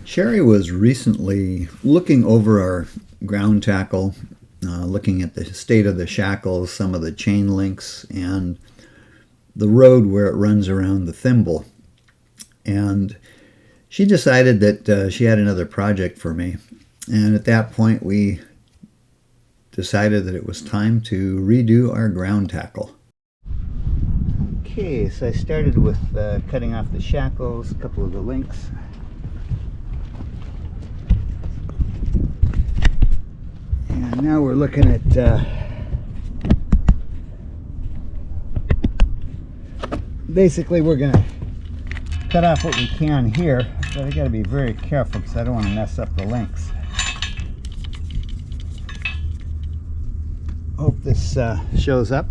Sherry was recently looking over our ground tackle, looking at the state of the shackles, some of the chain links, and the road where it runs around the thimble. And she decided that she had another project for me. And at that point, we decided that it was time to redo our ground tackle. Okay, so I started with cutting off the shackles, a couple of the links. And now we're looking at basically we're going to cut off what we can here, but I got to be very careful because I don't want to mess up the links. Hope this shows up.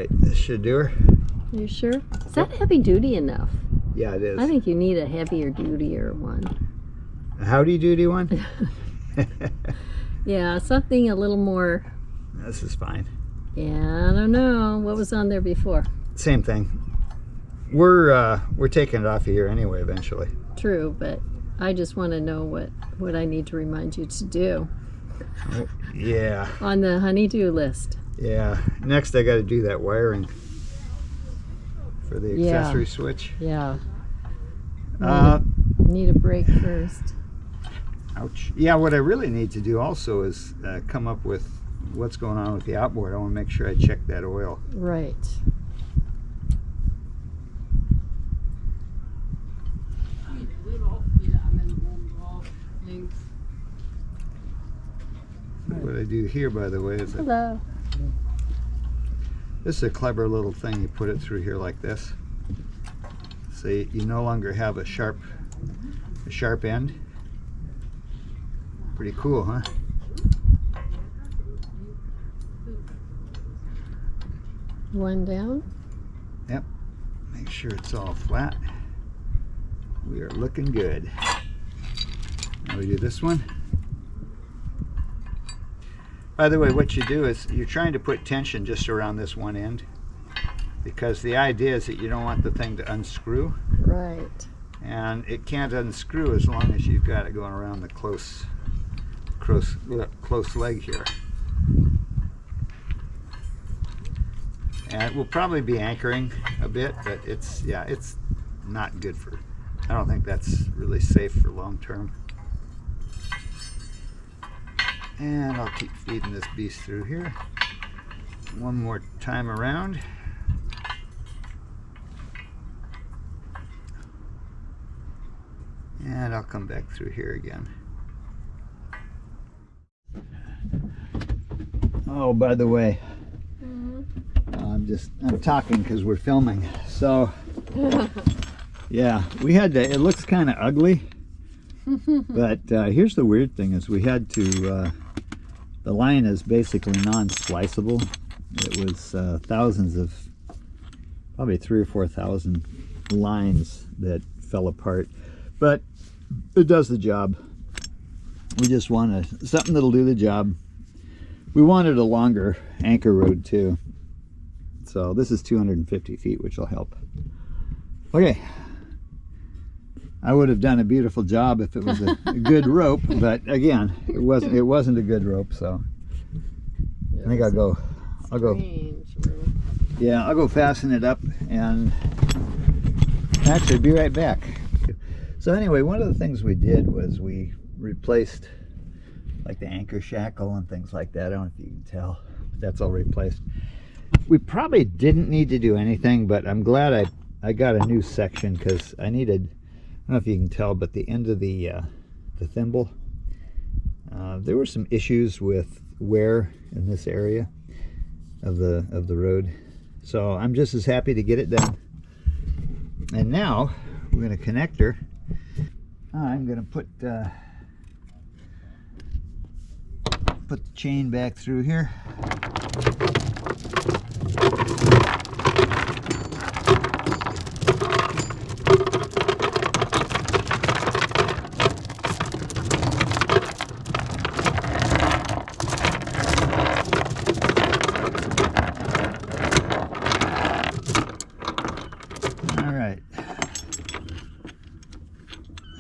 This should do her. You sure? Is that heavy duty enough? Yeah, it is. I think you need a heavier dutier one. A howdy doody one? Yeah, something a little more. This is fine. Yeah, I don't know. What was on there before? Same thing. We're taking it off of here anyway eventually. True, but I just want to know what I need to remind you to do. Oh, yeah. On the honey-do list. Yeah. Next I got to do that wiring for the accessory switch. Yeah. Need a break first. Ouch. Yeah, what I really need to do also is come up with what's going on with the outboard. I want to make sure I check that oil. Right. What I do here, by the way, is Hello. This is a clever little thing. You put it through here like this. So you no longer have a sharp end. Pretty cool, huh? One down. Yep. Make sure it's all flat. We are looking good. Now we do this one. By the way, what you do is you're trying to put tension just around this one end, because the idea is that you don't want the thing to unscrew. Right. And it can't unscrew as long as you've got it going around the close leg here. And it will probably be anchoring a bit, but it's not good for, I don't think that's really safe for long term. And I'll keep feeding this beast through here. One more time around. And I'll come back through here again. Oh, by the way, I'm talking because we're filming. So, yeah, we had to, it looks kind of ugly. But here's the weird thing is we had to, the line is basically non-spliceable. It was thousands of, probably 3,000 or 4,000 lines that fell apart. But it does the job. We just want something that'll do the job. We wanted a longer anchor rod too. So this is 250 feet, which will help. Okay. I would have done a beautiful job if it was a good rope, but again, it wasn't a good rope, so I think I'll go fasten it up and actually be right back. So anyway, one of the things we did was we replaced like the anchor shackle and things like that. I don't know if you can tell, but that's all replaced. We probably didn't need to do anything, but I'm glad I got a new section because I needed, I don't know if you can tell, but the end of the thimble, there were some issues with wear in this area of the road. So I'm just as happy to get it done. And now we're going to connect her. I'm going to put the chain back through here. All right.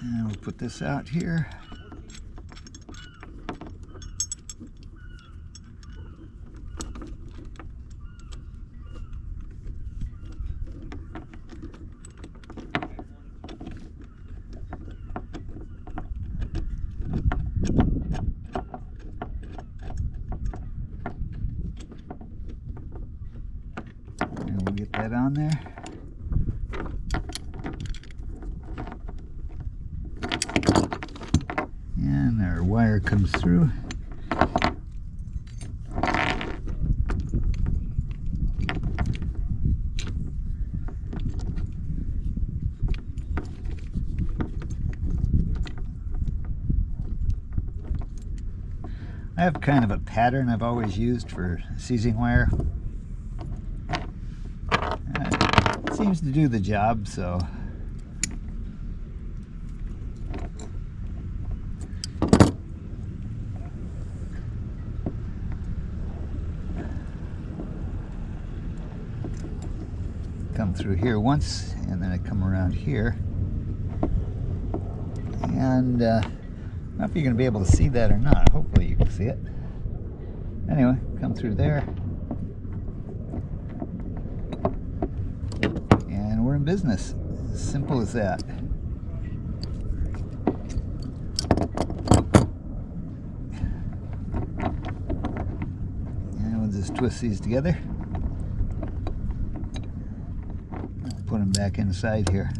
And we'll put this out here. And we'll get that on there. And our wire comes through. I have kind of a pattern I've always used for seizing wire. It seems to do the job, so come through here once, and then I come around here. And I don't know if you're going to be able to see that or not. Hopefully you can see it. Anyway, come through there. And we're in business. As simple as that. And we'll just twist these together. Put them back inside here.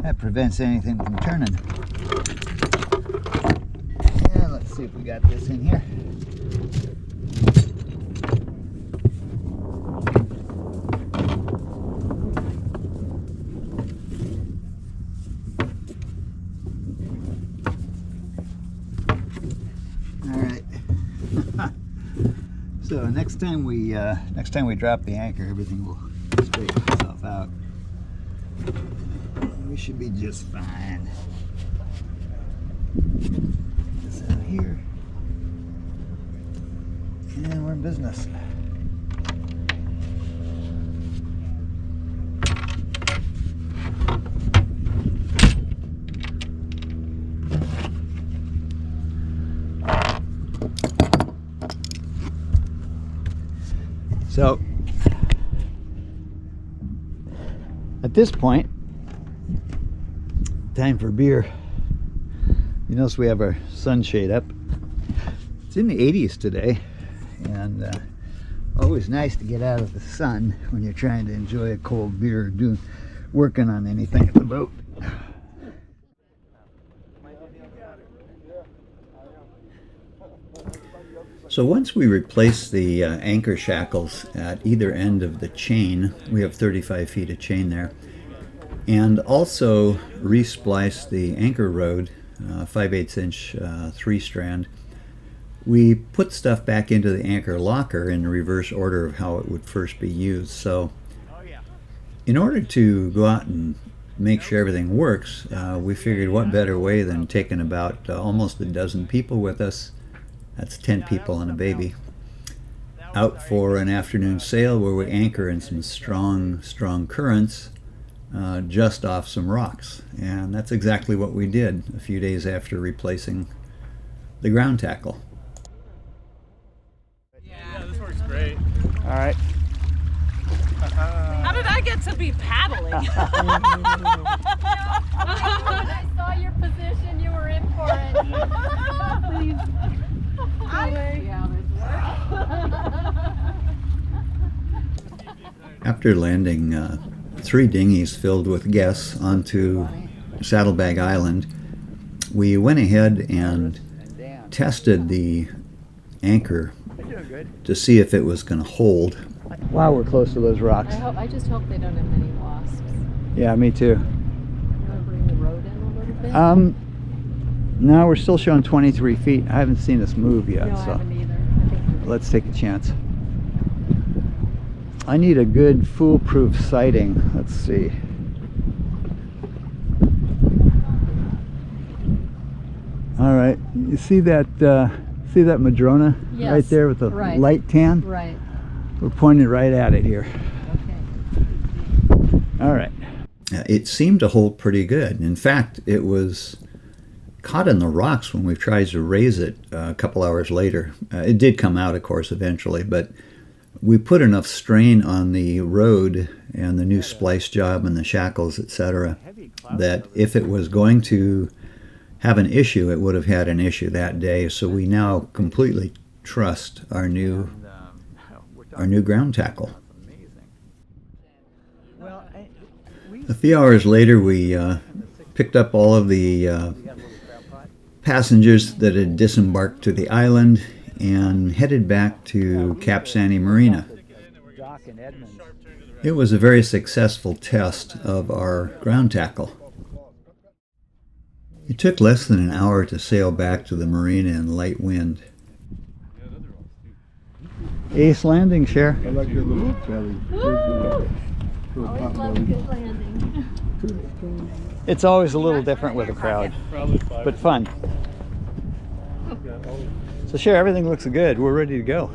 That prevents anything from turning. And let's see if we got this in here. All right. So next time we drop the anchor, everything will straighten itself out. We should be just fine. This out here. And we're in business. So, at this point, time for beer. You notice we have our sunshade up. It's in the 80s today, and always nice to get out of the sun when you're trying to enjoy a cold beer or working on anything at the boat. So once we replace the anchor shackles at either end of the chain, we have 35 feet of chain there, and also re-splice the anchor rod, 5/8 inch 3-strand, we put stuff back into the anchor locker in reverse order of how it would first be used. So in order to go out and make sure everything works, we figured what better way than taking about almost a dozen people with us. That's 10 people and a baby, out for an afternoon sail where we anchor in some strong currents just off some rocks. And that's exactly what we did a few days after replacing the ground tackle. Yeah, this works great. All right. How did I get to be paddling? When I saw your position, you were in for it. Please. After landing 3 dinghies filled with guests onto Saddlebag Island, we went ahead and tested the anchor to see if it was going to hold. Wow, we're close to those rocks. I just hope they don't have many wasps. Yeah, me too. You want to bring the road in a little bit? No, we're still showing 23 feet. I haven't seen us move yet, No, I so haven't either. let's take a chance. I need a good foolproof sighting. Let's see. All right, you see that Madrona Yes, right there with the right. light tan? Right. We're pointing right at it here. Okay. All right. It seemed to hold pretty good. In fact, it was caught in the rocks when we tried to raise it a couple hours later. It did come out, of course, eventually, but we put enough strain on the road and the new splice job and the shackles, etc., that if it was going to have an issue, it would have had an issue that day. So we now completely trust our new ground tackle. A few hours later, we picked up all of the passengers that had disembarked to the island and headed back to Cap Sandy Marina. It was a very successful test of our ground tackle. It took less than an hour to sail back to the marina in light wind. Ace landing, Cher. I like your little belly. Always love a good landing. It's always a little different with a crowd, but fun. So Cher, everything looks good. We're ready to go.